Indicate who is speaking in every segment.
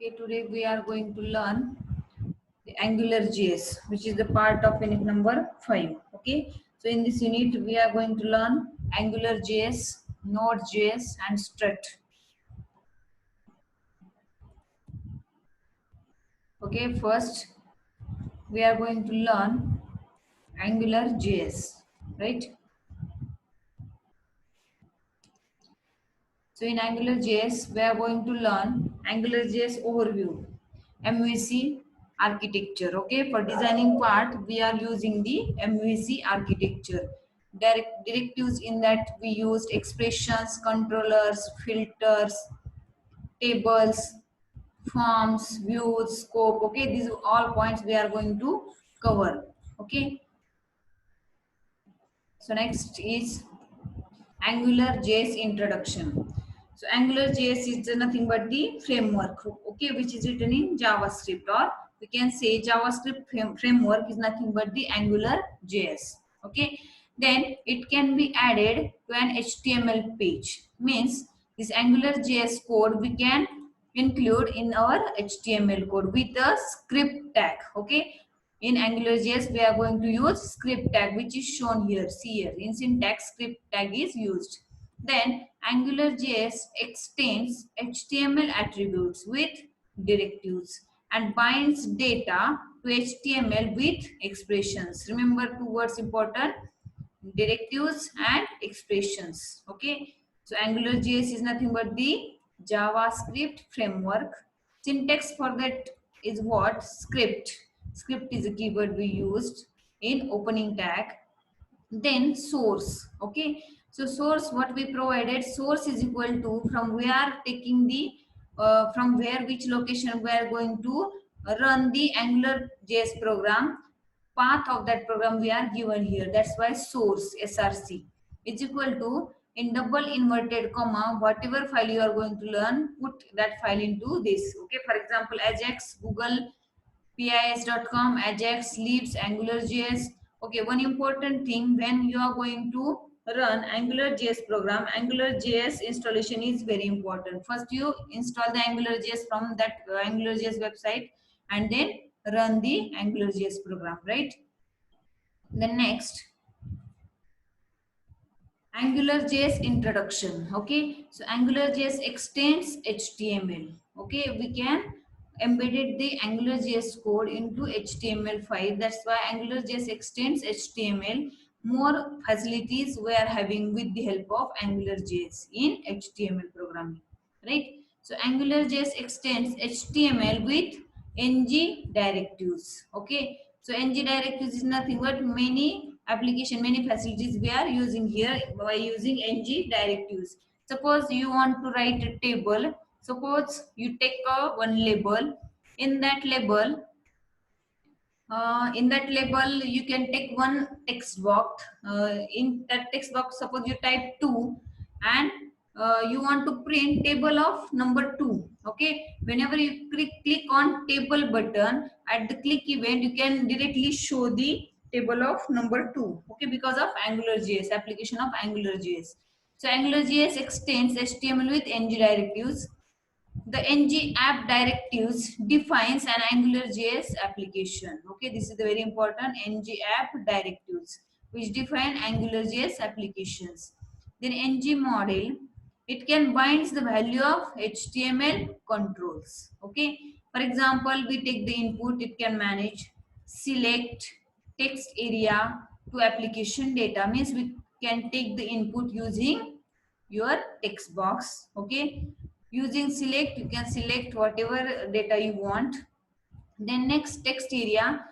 Speaker 1: Okay, today we are going to learn the Angular JS, which is the part of unit number 5. Okay, so in this unit we are going to learn Angular JS, Node JS, and Strut. Okay, first we are going to learn Angular JS, right? So in Angular JS, we are going to learn Angular JS overview, MVC architecture. Okay, for designing part, we are using the MVC architecture. Directives in that we used expressions, controllers, filters, tables, forms, views, scope. Okay, these are all points we are going to cover. Okay, so next is Angular JS introduction. So Angular JS is nothing but the framework, okay, which is written in JavaScript, or we can say JavaScript framework is nothing but the Angular JS. Okay, then it can be added to an HTML page. Means this Angular JS code we can include in our HTML code with a script tag. Okay, in AngularJS, we are going to use script tag, which is shown here. See here, in syntax, script tag is used. Then AngularJS extends HTML attributes with directives and binds data to HTML with expressions. Remember two words important: directives and expressions. Okay, so AngularJS is nothing but the JavaScript framework. Syntax for that is what? Script. Script is a keyword we used in opening tag. Then source. Okay, so source, what we provided, source is equal to from where taking the from where, which location we are going to run the Angular JS program. Path of that program we are given here. That's why source, src, is equal to, in double inverted comma, whatever file you are going to learn, put that file into this. Okay, for example, Ajax, Google pis.com, Ajax, Libs, AngularJS. Okay, one important thing, when you are going to run AngularJS program, AngularJS installation is very important. First, you install the AngularJS from that AngularJS website, and then run the AngularJS program, right? Then next, AngularJS introduction. Okay, so AngularJS extends HTML. Okay, we can embedded the AngularJS code into HTML5. That's why AngularJS extends HTML. More facilities we are having with the help of AngularJS in HTML programming, right? So AngularJS extends HTML with ng directives. Okay, so ng directives is nothing but many application, many facilities we are using here by using ng directives. Suppose you want to write a table. Suppose you take one label. In that label, you can take one text box. In that text box, suppose you type 2, and you want to print table of number 2. Okay, whenever you click on table button, at the click event you can directly show the table of number 2. Okay, because of AngularJS, application of AngularJS. So AngularJS extends HTML with ng directives. The ng app directives defines an AngularJS application. Okay, this is the very important ng app directives which define AngularJS applications. Then ng model, it can binds the value of HTML controls. Okay, for example, we take the input, it can manage select text area to application data. Means we can take the input using your text box. Okay, using select, you can select whatever data you want. Then next, text area,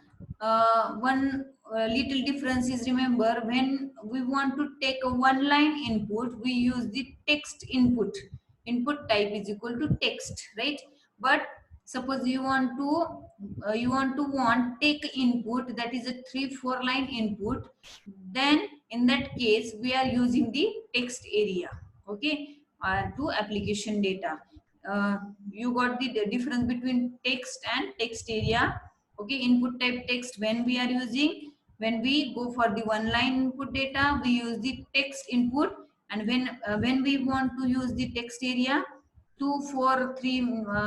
Speaker 1: one little difference is, remember, when we want to take a one line input, we use the text input. Input type is equal to text, right? But suppose you want take input, that is a 3-4 line input, then in that case we are using the text area. Okay, to application data. You got the difference between text and text area. Okay, input type text when we are using, when we go for the one line input data, we use the text input, and when we want to use the text area, 2, 4, 3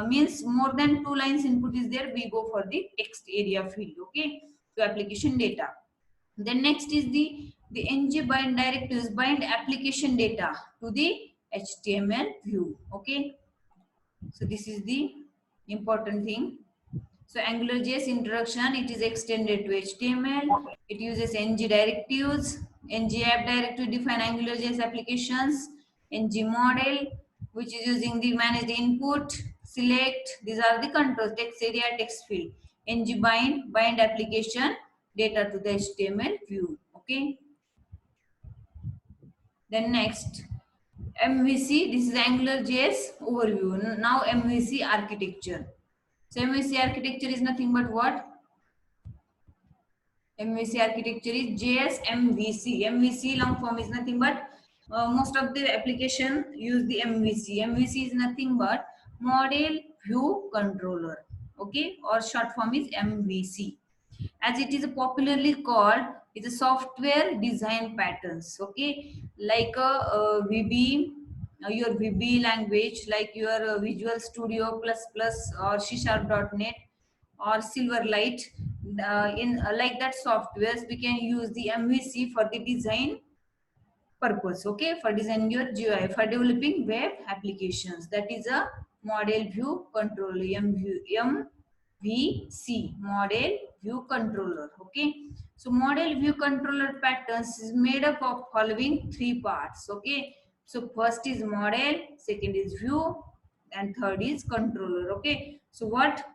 Speaker 1: means more than 2 lines input is there, we go for the text area field. Okay, to application data. Then next is the ng bind directives bind application data to the HTML view. Okay, so this is the important thing. So AngularJS introduction, it is extended to HTML. It uses ng directives. Ng app directive define AngularJS applications. Ng model, which is using the manage input, select. These are the controls: text area, text field. Ng bind application data to the HTML view. Okay. Then next, MVC. This is AngularJS overview. Now MVC architecture. So MVC architecture is nothing but what? MVC architecture is JS MVC. MVC long form is nothing but most of the application use the MVC. MVC is nothing but model view controller. Okay, or short form is MVC. As it is popularly called, it's a software design patterns. Okay, like VB, your VB language, like your Visual Studio plus plus or C Sharp.net or Silverlight. In like that softwares, we can use the MVC for the design purpose. Okay, for designing your GUI, for developing web applications. That is a model view controller, MVC, model view controller. Okay, so model view controller patterns is made up of following three parts. Okay, so first is model, second is view, and third is controller. Okay, so what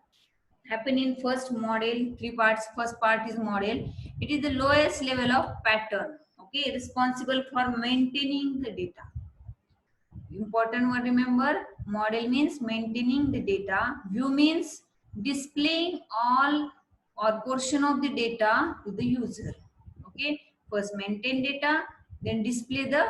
Speaker 1: happen in first model? Three parts. First part is model. It is the lowest level of pattern. Okay, responsible for maintaining the data. Important one, remember, model means maintaining the data. View means displaying all or portion of the data to the user. Okay, first maintain data, then display the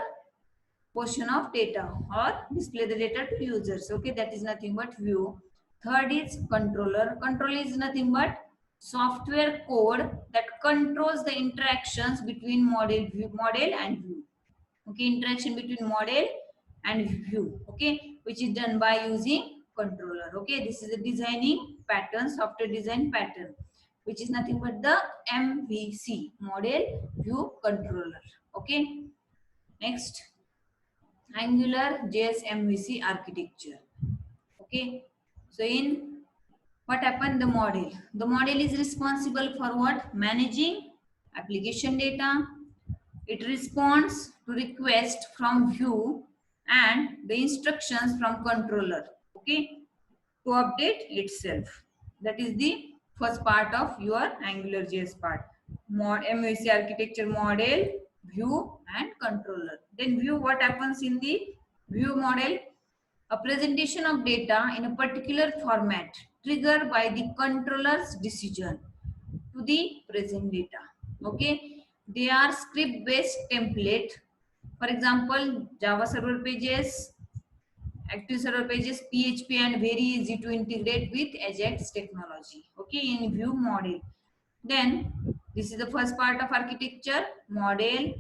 Speaker 1: portion of data or display the data to users. Okay, that is nothing but view. Third is controller. Controller is nothing but software code that controls the interactions between model and view. Okay, interaction between model and view. Okay, which is done by using controller. Okay, this is a designing pattern, software design pattern, which is nothing but the MVC, model view controller. Okay, next, Angular JS MVC architecture. Okay, so in what happened, the model is responsible for what? Managing application data. It responds to request from view and the instructions from controller. Okay, to update itself. That is the first part of your Angular JS part. MVC architecture, model, view, and controller. Then view, what happens in the view model? A presentation of data in a particular format triggered by the controller's decision to the present data. Okay, they are script based template. For example, Java server pages, active server pages, PHP, and very easy to integrate with Ajax technology. Okay, in view model. Then this is the first part of architecture, model,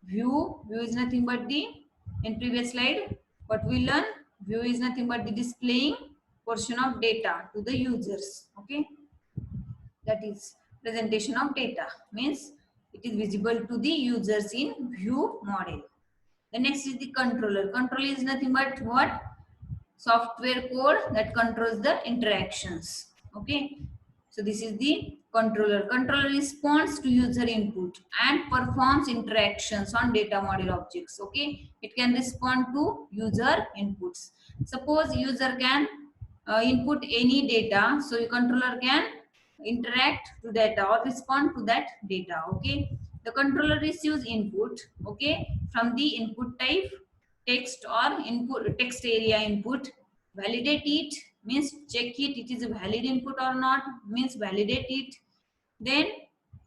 Speaker 1: view. View is nothing but the, in previous slide what we learn, view is nothing but the displaying portion of data to the users. Okay, that is presentation of data, means it is visible to the users in view model. The next is the controller. Controller is nothing but what? Software code that controls the interactions. Okay, so this is the controller. Controller responds to user input and performs interactions on data model objects. Okay, it can respond to user inputs. Suppose user can input any data, so your controller can interact to data or respond to that data. Okay, the controller receives input, okay, from the input type text or input text area input, validate it, means check it is a valid input or not, means validate it, then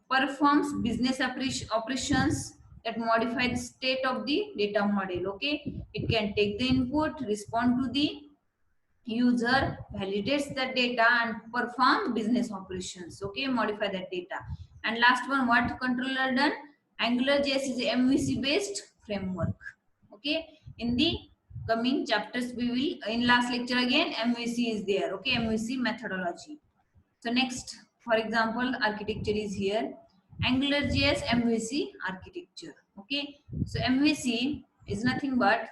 Speaker 1: performs business operations that modify the state of the data model. Okay, it can take the input, respond to the user, validates the data and perform business operations. Okay, modify that data. And last one, what controller done? Angular JS is a MVC based framework. Okay, in the coming chapters we will, in last lecture again MVC is there. Okay, MVC methodology. So next, for example, architecture is here. AngularJS MVC architecture. Okay, so MVC is nothing but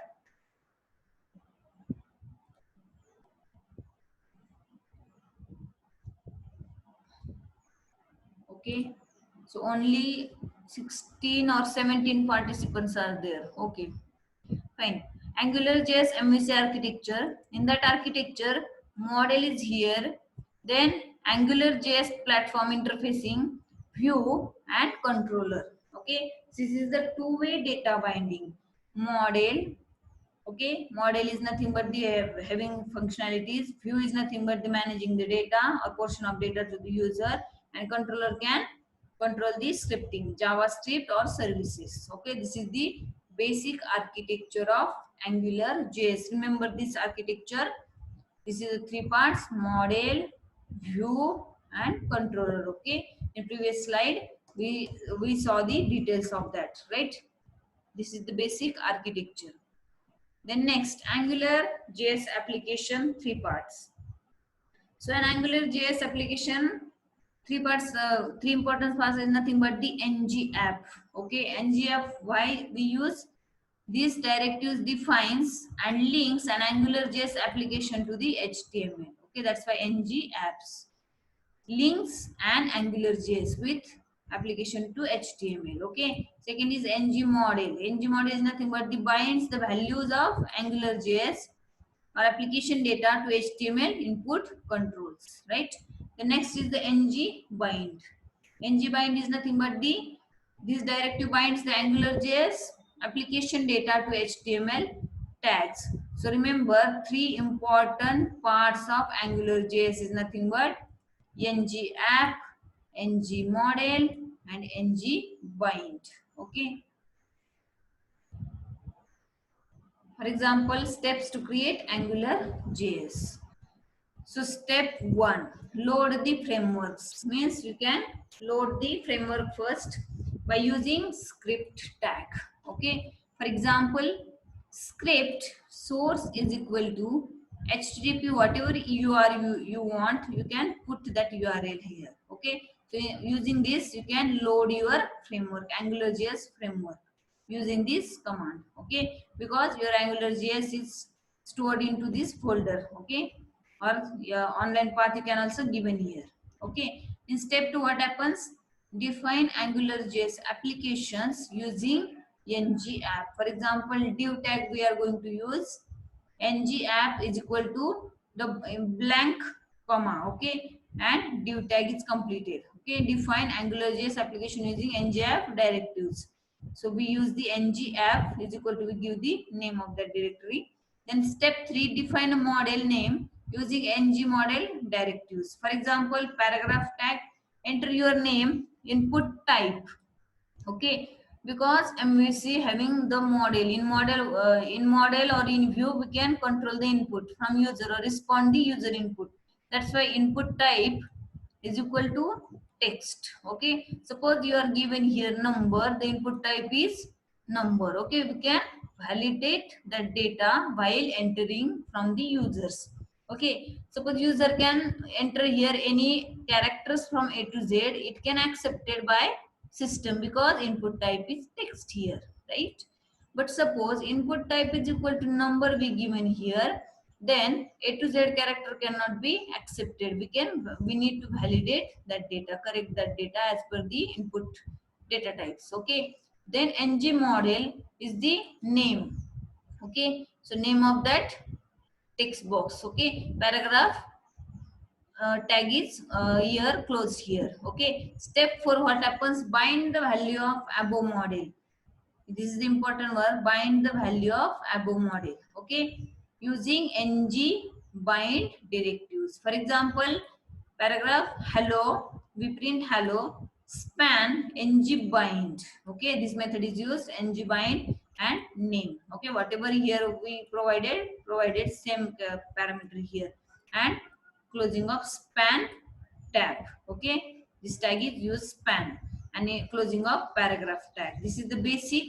Speaker 1: okay. So only 16 or 17 participants are there. Okay, fine. AngularJS MVC architecture. In that architecture, model is here. Then AngularJS platform interfacing, view and controller. Okay, this is the two-way data binding. Model. Okay, model is nothing but the having functionalities. View is nothing but the managing the data or portion of data to the user, and controller can control the scripting, JavaScript or services. Okay, this is the basic architecture of Angular JS. Remember this architecture. This is the three parts: model, view, and controller. Okay, in previous slide we saw the details of that, right? This is the basic architecture. Then next, Angular JS application, three parts. So an Angular JS application, three parts, three important parts is nothing but the ng app. Okay, ng app, why we use these directives defines and links an Angular JS application to the HTML. Okay, that's why ng apps links and AngularJS with application to HTML. Okay. Second is ng model. ng model is nothing but the binds the values of AngularJS or application data to HTML input controls. Right. The next is the ng bind. ng bind is nothing but the this directive binds the AngularJS application data to HTML tags. So remember, three important parts of AngularJS is nothing but ng app, ng model, and ng bind. Okay. For example, steps to create Angular JS. So step 1, load the frameworks. Means you can load the framework first by using script tag. Okay. For example, script source is equal to HTTP, whatever URL you want, you can put that URL here. Okay. So using this, you can load your framework, AngularJS framework using this command. Okay. Because your AngularJS is stored into this folder. Okay, or online path you can also given here. Okay, in step 2 what happens, define AngularJS applications using ng app. For example, div tag we are going to use ng app is equal to the blank comma. Okay, and div tag is completed. Okay, define AngularJS application using ng app directives. So we use the ng app is equal to, we give the name of that directory. Then step 3, define a model name using ng model directives. For example, paragraph tag, enter your name, input type. Okay, because MVC having the model in model or in view, we can control the input from user or respond the user input. That's why input type is equal to text. Okay, suppose you are given here number, the input type is number. Okay, we can validate that data while entering from the users. Okay, suppose user can enter here any characters from A to Z, it can accepted by system because input type is text here, right? But suppose input type is equal to number we given here, then A to Z character cannot be accepted. We need to validate that data, correct that data as per the input data types. Okay, then ng model is the name. Okay, so name of that text box. Okay, paragraph tag is here, close here. Okay, step 4 what happens, bind the value of above model. This is the important word, bind the value of above model. Okay, using ng bind directives. For example, paragraph hello, we print hello, span ng bind. Okay, this method is used, ng bind and name. Okay, whatever here we provided same parameter here, and closing of span tag. Okay, this tag is used span, and a closing of paragraph tag. This is the basic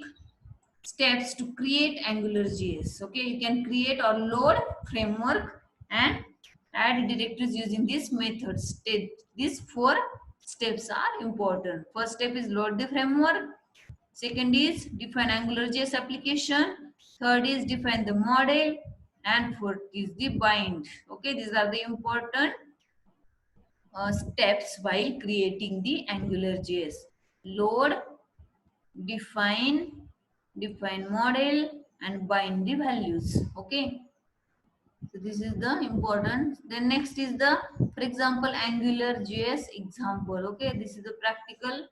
Speaker 1: steps to create AngularJS. Okay, you can create or load framework and add directives using this method. These 4 steps are important. First step is load the framework. Second is define AngularJS application. Third is define the model. And fourth is the bind. Okay, these are the important steps while creating the AngularJS. Load, define, define model, and bind the values. Okay, so this is the important. Then next is the, for example, AngularJS example. Okay, this is the practical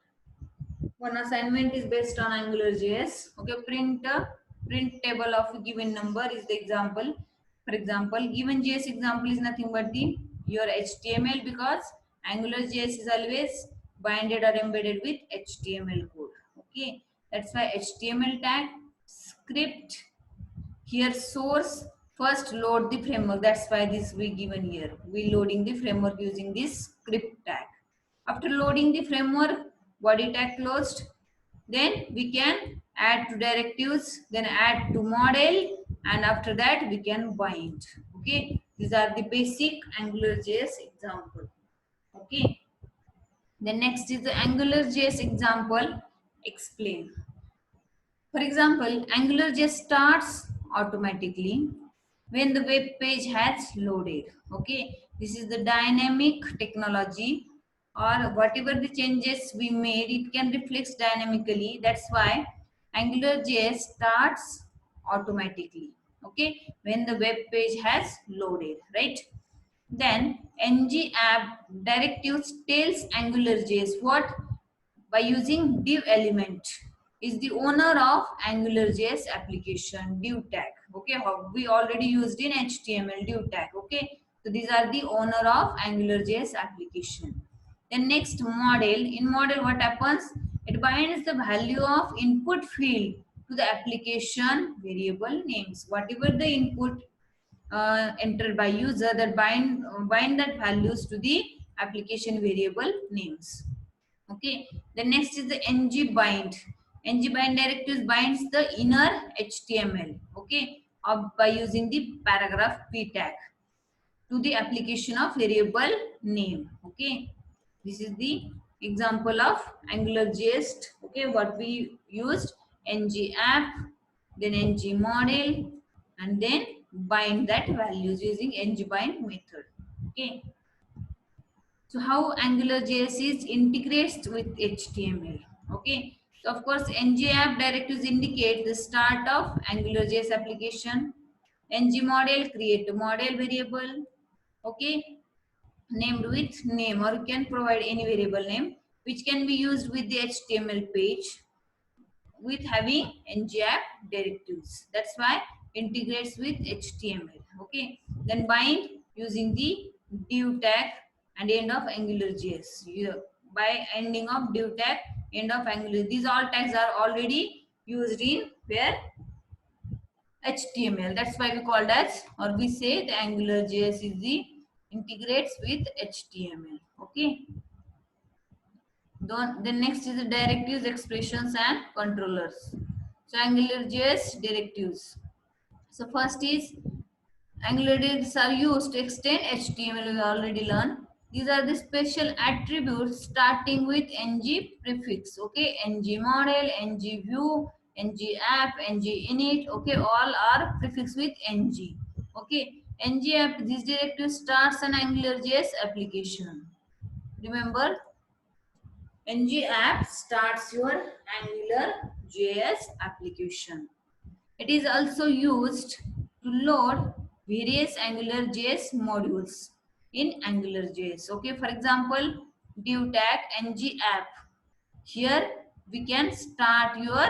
Speaker 1: one. Assignment is based on AngularJS. Okay, print table of a given number is the example. For example, given JS example is nothing but the your HTML, because AngularJS is always binded or embedded with HTML code. Okay, that's why HTML tag, script, here source, first load the framework. That's why this we given here. We loading the framework using this script tag. After loading the framework, body tag closed. Then we can add to directives, then add to model, and after that we can bind. Okay, these are the basic AngularJS example. Okay, the next is the AngularJS example explain. For example, AngularJS starts automatically when the web page has loaded. Okay, this is the dynamic technology, or whatever the changes we made, it can reflect dynamically. That's why AngularJS starts automatically. Okay, when the web page has loaded, right? Then ng app directives tells AngularJS what? By using div element is the owner of AngularJS application, div tag. Okay, we already used in HTML div tag. Okay, so these are the owner of AngularJS application. Then next model. In model, what happens? It binds the value of input field to the application variable names. Whatever the input entered by user, that bind that values to the application variable names. Okay, the next is the ng bind. Ng bind directives binds the inner HTML. Okay, by using the paragraph p tag to the application of variable name. Okay, this is the example of AngularJS. Okay, what we used, ng app, then ng model, and then bind that values using ng bind method. Okay, so how AngularJS is integrates with HTML. Okay, so of course ng app directives indicate the start of AngularJS application. Ng model create a model variable. Okay, named with name, or you can provide any variable name which can be used with the HTML page with having ng app directives. That's why integrates with HTML. Okay, then bind using the div tag and end of AngularJS. By ending of div tag, end of Angular, these all tags are already used in where HTML. That's why we called as, or we say the AngularJS is the integrates with HTML. Okay. Then next is the directives, expressions, and controllers. So AngularJS directives. So first is Angular directives are used to extend HTML. We already learned. These are the special attributes starting with ng prefix. Okay, ng model, ng view, ng app, ng init. Okay, all are prefixed with ng. Okay, ng app. This directive starts an AngularJS application. Remember, ng app starts your AngularJS application. It is also used to load various AngularJS modules in AngularJS. Okay, for example, div tag ng app. Here we can start your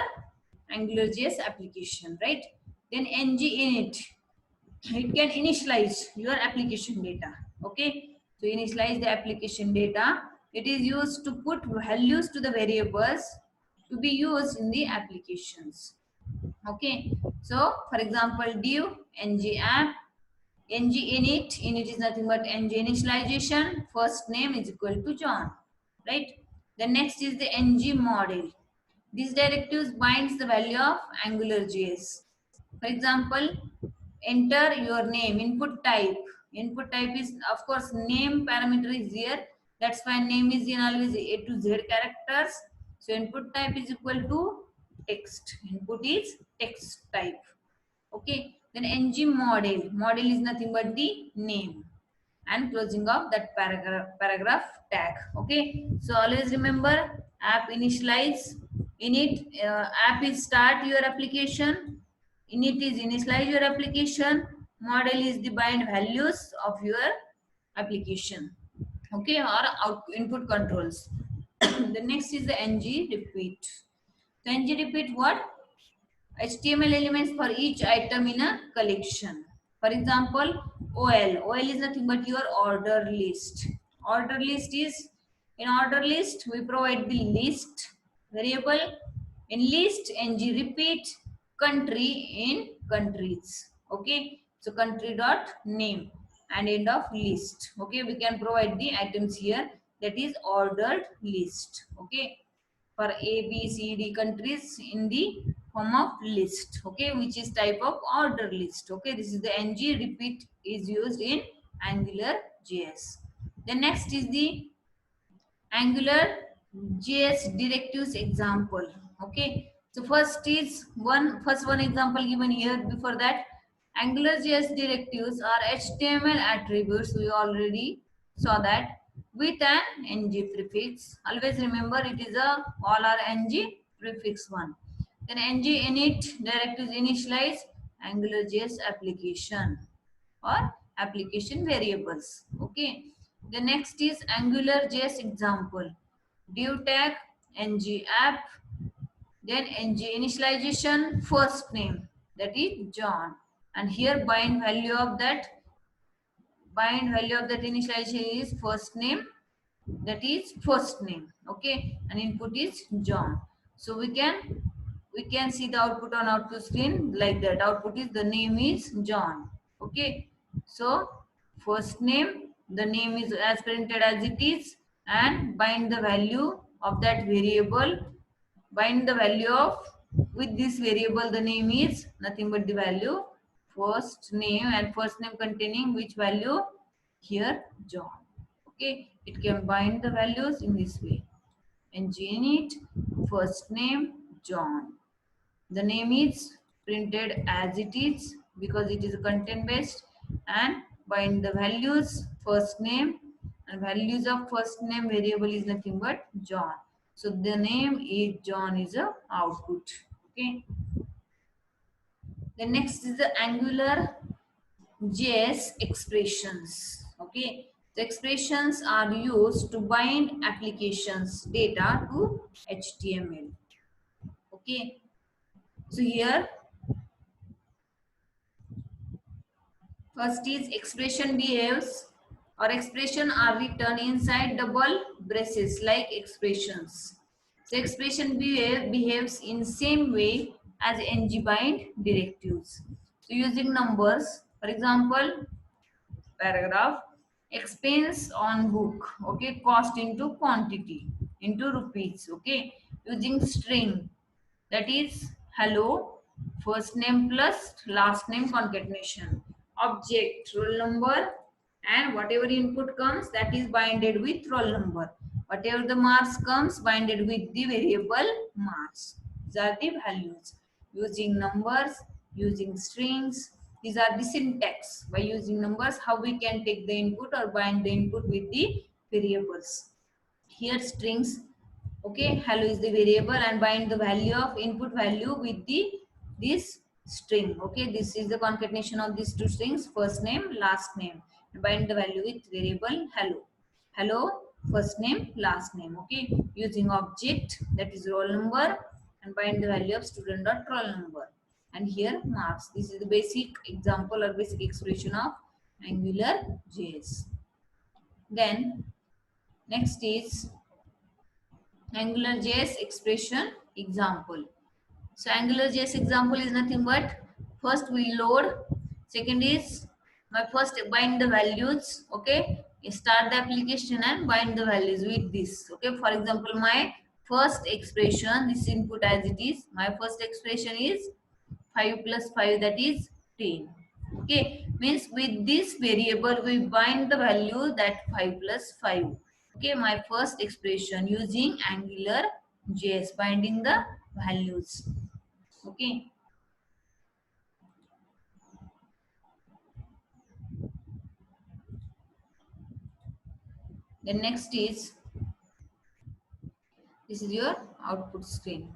Speaker 1: AngularJS application, right? Then ng init. It can initialize your application data. Okay, so initialize the application data. It is used to put values to the variables to be used in the applications. Okay, so for example, div ng app, ng init. Init is nothing but ng initialization. First name is equal to John, right? The next is the ng model. These directives binds the value of AngularJS. For example, enter your name, input type. Input type is, of course, name parameter is here. That's why name is in always A to Z characters. So input type is equal to text. Input is text type. Okay. Then ng model. Model is nothing but the name and closing of that paragraph tag. Okay. So always remember app initialize. Init app is start your application. Init is initialize your application. Model is the bind values of your application. Okay, or input controls. The next is the ng repeat. So ng repeat what? HTML elements for each item in a collection. For example, OL. OL is nothing but your order list. Order list is, in order list we provide the list variable. In list ng repeat, country in countries. Okay, so country dot name and end of list. Okay, we can provide the items here, that is ordered list. Okay, for A, B, C, D countries in the form of list. Okay, which is type of order list. Okay, this is the ng repeat is used in Angular JS. The next is the Angular JS directives example. Okay, so first one example given here. Before that, Angular JS directives are HTML attributes. We already saw that with an ng prefix. Always remember it is a all are ng prefix one. Then ng init directives initialize Angular JS application or application variables. Okay. The next is Angular JS example. Div tag ng app, then ng initialization first name, that is John, and here bind value of that initialization is first name, that is first name. Okay, and input is John. So we can see the output on output screen like that. Output is the name is John. Okay, so first name, the name is as printed as it is, and bind the value of that variable. Bind the value of, with this variable the name is nothing but the value first name, and first name containing which value here John. Okay, it can bind the values in this way. ng init first name John. The name is printed as it is because it is content based, and bind the values first name, and values of first name variable is nothing but John. So the name is John is a output. Okay. The next is the Angular JS expressions. Okay. The expressions are used to bind applications data to HTML. Okay. So here first is expression behaves, or expression are written inside double braces like expressions. So expression behaves in same way as ng-bind directives. So using numbers, for example, paragraph, expense on book, okay, cost into quantity, into rupees, okay, using string, that is hello, first name plus last name concatenation, object roll number, and whatever input comes that is binded with roll number, whatever the marks comes binded with the variable marks. These are the values. Using numbers, using strings, these are the syntax. By using numbers, how we can take the input or bind the input with the variables. Here strings, okay, hello is the variable, and bind the value of input value with the this string. Okay, this is the concatenation of these two strings, first name last name, and bind the value with variable hello first name last name. Okay, using object, that is roll number, and bind the value of student dot roll number, and here marks. This is the basic example or basic expression of Angular JS. Then next is Angular JS expression example. So Angular JS example is nothing but first we load, second is my first bind the values, okay, start the application and bind the values with this. Okay, for example, my first expression, this input as it is. My first expression is 5 plus 5, that is 10. Okay, means with this variable we bind the value that 5 plus 5. Okay, my first expression using Angular JS, binding the values. Okay, the next is, this is your output screen.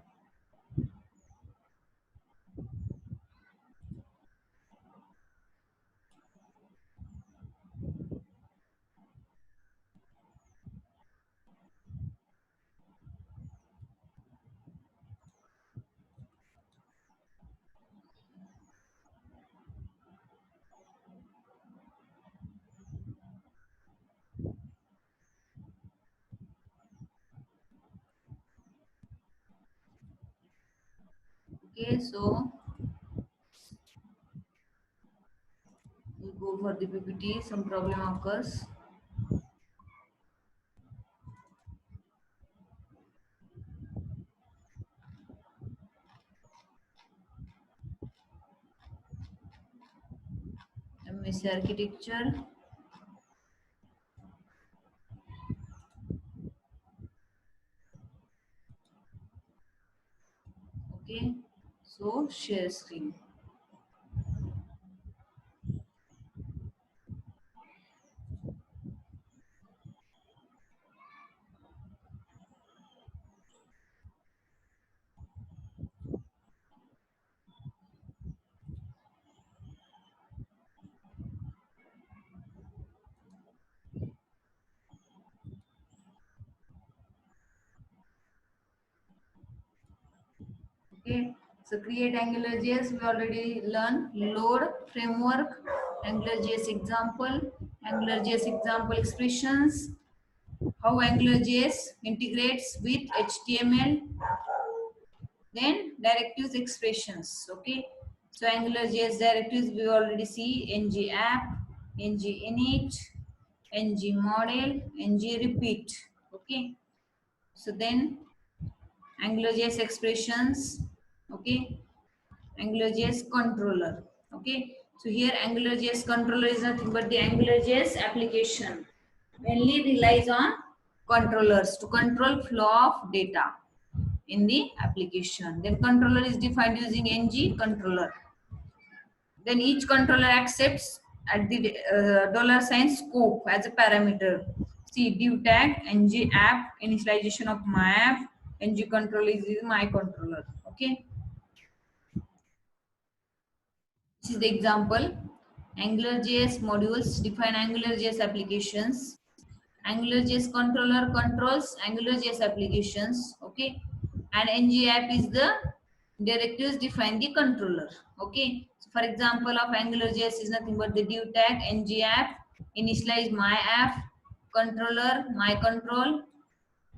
Speaker 1: Okay, so we go for the PPT, some problem occurs. MSc architecture. Okay, so share screen. Okay, so create AngularJS, we already learned. Load framework, AngularJS example, AngularJS example expressions, how AngularJS integrates with HTML, then directives expressions. Okay, so AngularJS directives we already see: ng app, ng init, ng model, ng repeat. Okay, so then AngularJS expressions. Okay, AngularJS controller. Okay, so here AngularJS controller is nothing but the AngularJS application mainly relies on controllers to control flow of data in the application. Then controller is defined using ng controller. Then each controller accepts at the dollar sign scope as a parameter. See div tag, ng app, initialization of my app, ng controller is my controller. Okay. This is the example. AngularJS modules define AngularJS applications. AngularJS controller controls AngularJS applications. Okay, and ng app is the directives define the controller. Okay, so for example of AngularJS is nothing but the div tag ng app, initialize my app, controller my control,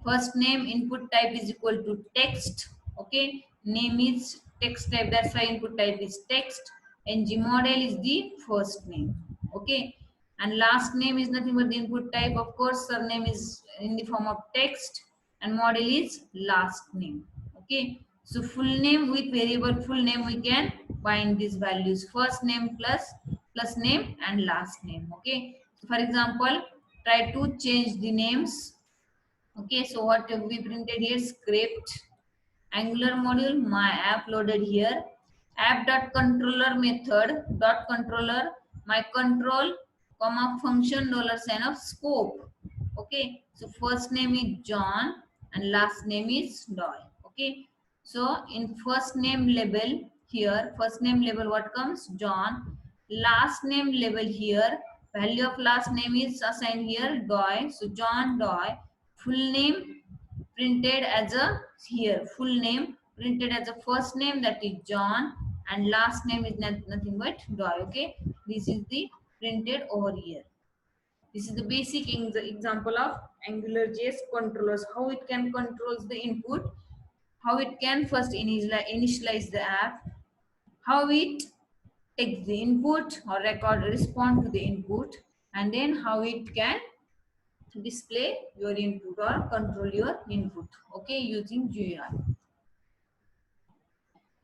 Speaker 1: first name input type is equal to text. Okay, name is text type, that's why input type is text. Ng model is the first name. Okay, and last name is nothing but the input type, of course surname is in the form of text, and model is last name. Okay, so full name with variable full name we can bind these values, first name plus name and last name. Okay, so for example, try to change the names. Okay, so what have we printed here? Script, Angular module, my app loaded here. App dot controller method dot controller my control comma function dollar sign of scope. Okay, so first name is John and last name is Doy. Okay, so in first name label here, first name label what comes? John. Last name label here, value of last name is assigned here Doy. So John Doy. Full name printed as a here, full name printed as a first name, that is John, and last name is nothing but Doy. Okay, this is the printed over here. This is the basic example of AngularJS controllers, how it can controls the input, how it can first initialize the app, how it takes the input or record respond to the input, and then how it can display your input or control your input, okay, using GUI.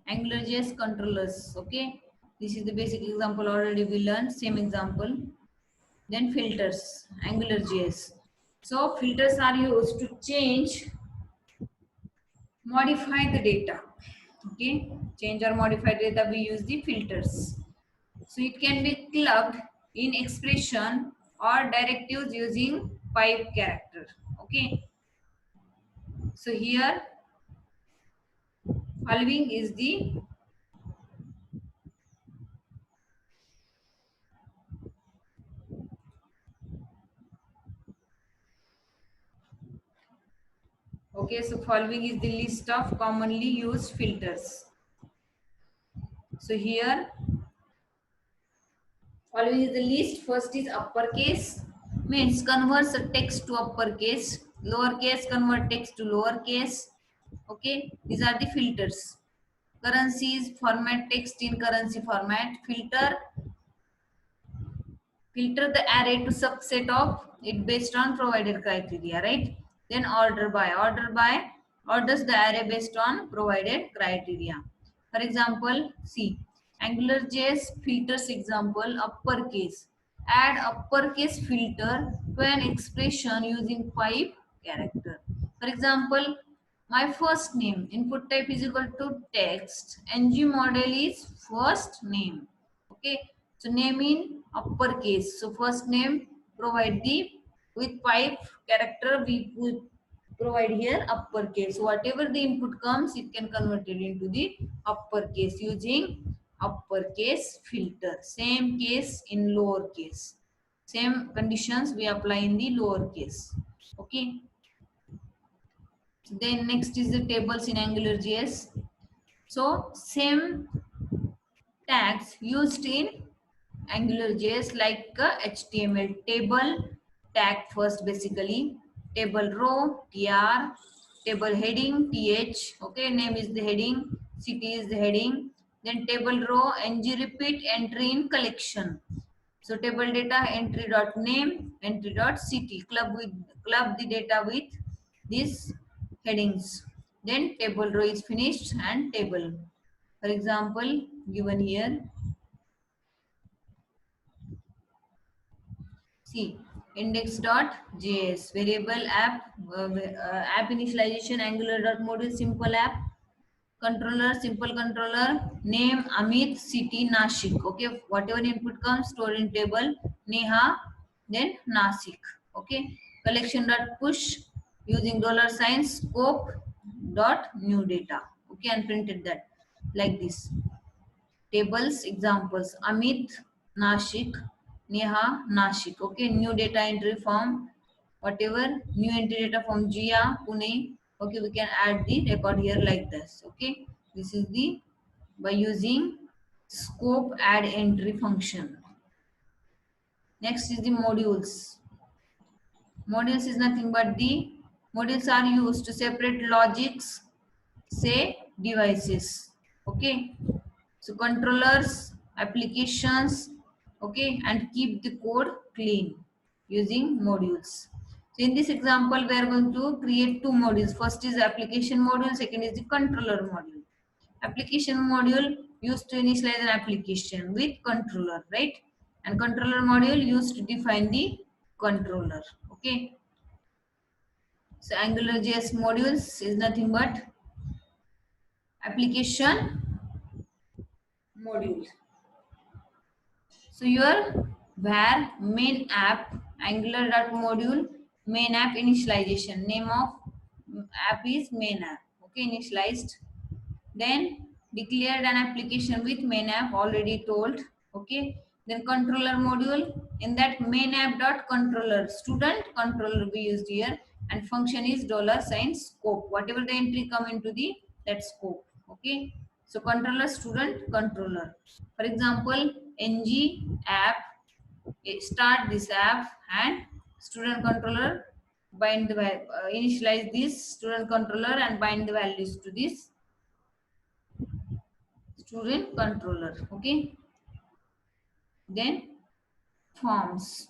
Speaker 1: AngularJS controllers, okay. This is the basic example already we learned, same example. Then filters, AngularJS. So filters are used to change, modify the data, okay. Change or modify data, we use the filters. So it can be clubbed in expression or directives using pipe character, okay. So here following is the, okay, so following is the list of commonly used filters. So here following is the list. First is uppercase, means converts a text to uppercase. Lowercase convert text to lowercase. Okay, these are the filters. Currencies format text in currency format. Filter the array to subset of it based on provided criteria, right? Then order by orders the array based on provided criteria. For example, see AngularJS filters example uppercase. Add uppercase filter to an expression using pipe character. For example, my first name input type is equal to text. Ng model is first name. Okay, so name in uppercase. So first name provide the with pipe character we provide here uppercase. So whatever the input comes, it can convert it into the uppercase using uppercase filter. Same case in lowercase. Same conditions we apply in the lowercase. Okay. Then next is the tables in AngularJS. So same tags used in AngularJS like HTML table tag first basically, table row tr, table heading th, okay, name is the heading, city is the heading, then table row ng repeat entry in collection. So table data entry dot name, entry dot city, club the data with these headings. Then table row is finished and table. For example, given here, see index.js variable app initialization angular.module simple app simple controller name Amit city Nashik, okay, whatever input comes stored in table Neha then Nasik, okay. Collection.push using $sign scope dot new data, okay, and printed that like this. Tables examples Amit Nashik, Neha Nashik, okay. New data entry form, whatever new entry data from Jia Pune, okay, we can add the record here like this, okay. This is the by using scope add entry function. Next is the modules. Modules is nothing but the modules are used to separate logics, say devices, okay. So controllers, applications, okay, and keep the code clean using modules. So in this example, we are going to create two modules. First is application module, second is the controller module. Application module used to initialize an application with controller, right? And controller module used to define the controller, okay. So AngularJS modules is nothing but application module. So your var main app angular.module main app initialization, name of app is main app, okay, initialized. Then declared an application with main app already told, okay. Then controller module, in that main app dot controller student controller we used here, and function is $sign scope, whatever the entry come into the that scope, okay. So controller student controller. For example, ng app start this app and student controller bind the initialize this student controller and bind the values to this student controller, okay. Then forms,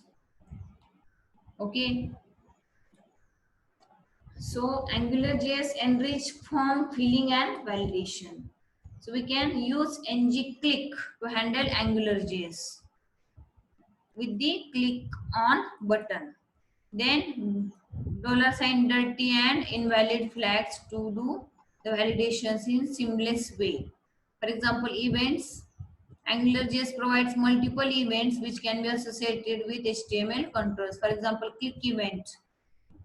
Speaker 1: okay. So AngularJS enrich form filling and validation. So we can use ng-click to handle AngularJS with the click on button. Then $sign dirty and invalid flags to do the validations in seamless way. For example, events. AngularJS provides multiple events which can be associated with HTML controls. For example, click event.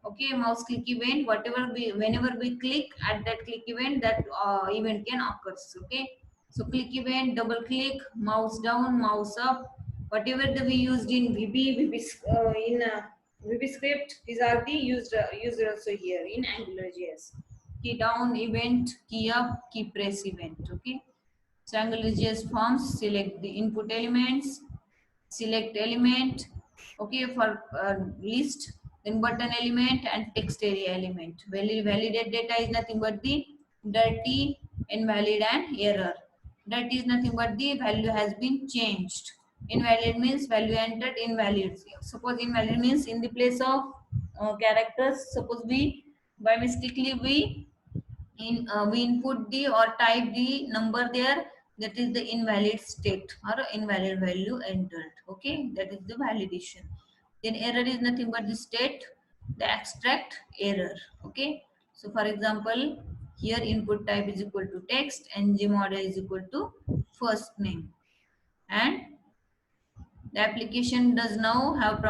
Speaker 1: Okay, mouse click event. Whenever we click at that click event, that event can occur. Okay, so click event, double click, mouse down, mouse up, whatever we used in VB script, these are the used also here in AngularJS. Key down event, key up, key press event. Okay, so AngularJS forms, select the input elements, select element, okay, for list, then button element and text area element. Validate data is nothing but the dirty, invalid and error. That is nothing but the value has been changed. Invalid means value entered invalid. Suppose invalid means in the place of characters, suppose we by mistakenly we input the or type the number there, that is the invalid state or invalid value entered. Okay, that is the validation. Then error is nothing but the state, the abstract error. Okay, so for example, here input type is equal to text, ng model is equal to first name, and the application does now have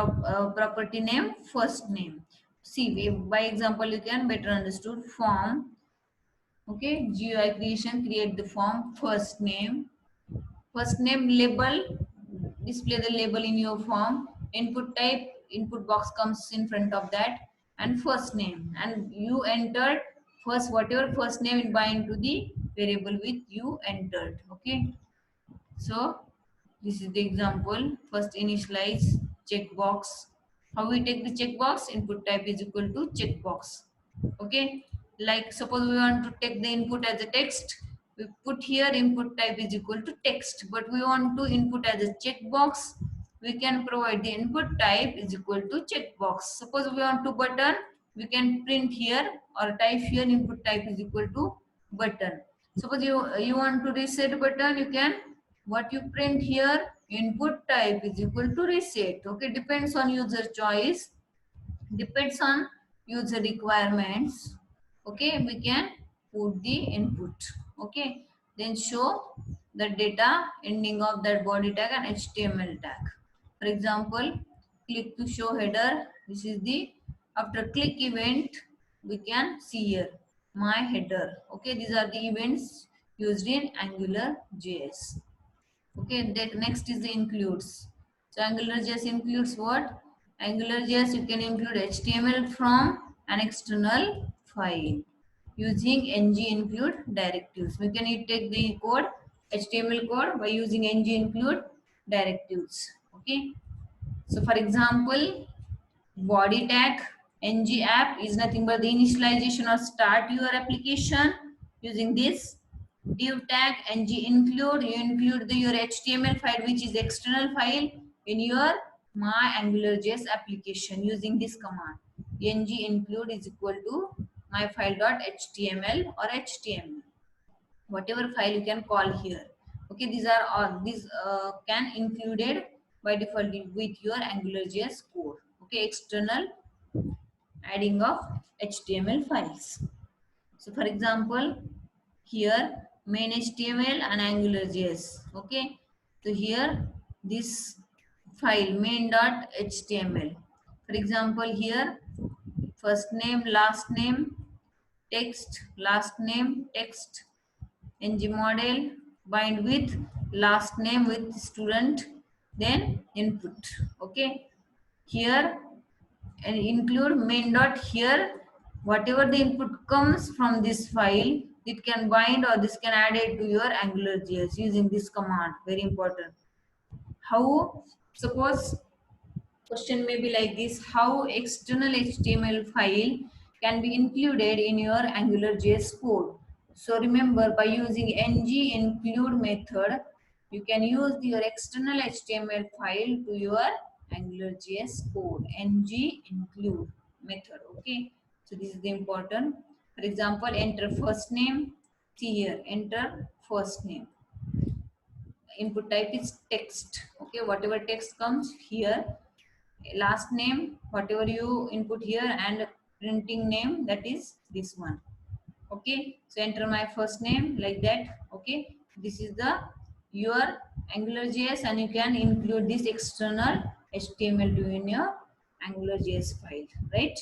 Speaker 1: property name first name. See, by example you can better understood. Form. Okay, GUI creation, create the form, first name label, display the label in your form, input type, input box comes in front of that, and first name, and you entered first, whatever first name it bind to the variable with you entered. Okay, so this is the example. First initialize checkbox. How we take the checkbox? Input type is equal to checkbox. Okay, like suppose we want to take the input as a text, we put here input type is equal to text, but we want to input as a checkbox, we can provide the input type is equal to checkbox. Suppose we want to button, we can print here or type here input type is equal to button. Suppose you want to reset button, you can what you print here input type is equal to reset. Okay, depends on user choice, depends on user requirements. Okay, we can put the input. Okay, then show the data ending of that body tag and HTML tag. For example, click to show header. This is the after click event, we can see here my header. Okay, these are the events used in Angular JS. Okay, that next is the includes. So AngularJS includes what? AngularJS you can include HTML from an external file using ng include directives. We can take the code, HTML code by using ng include directives. Okay. So for example, body tag ng app is nothing but the initialization or start your application using this. Div tag ng include, you include your HTML file which is external file in your my AngularJS application using this command. Ng include is equal to my file.html or HTML, whatever file you can call here. Okay, these are all these can included by default with your AngularJS code. Okay, external adding of HTML files. So for example, here main HTML and AngularJS. Okay, so here this file main.html. For example, here first name, last name, text, last name, text, ng model, bind with last name with student, then input. Okay, here and include main dot here, whatever the input comes from this file, it can bind or this can add it to your AngularJS using this command. Very important. How, suppose question may be like this: how external HTML file can be included in your AngularJS code? So remember, by using ng include method, you can use your external HTML file to your AngularJS code. Ng include method. Okay. So this is the important. For example, enter first name. See here, enter first name. Input type is text. Okay, whatever text comes here. Last name, whatever you input here, and printing name, that is this one. Okay, so enter my first name like that. Okay, this is the your AngularJS, and you can include this external HTML to in your AngularJS file, right?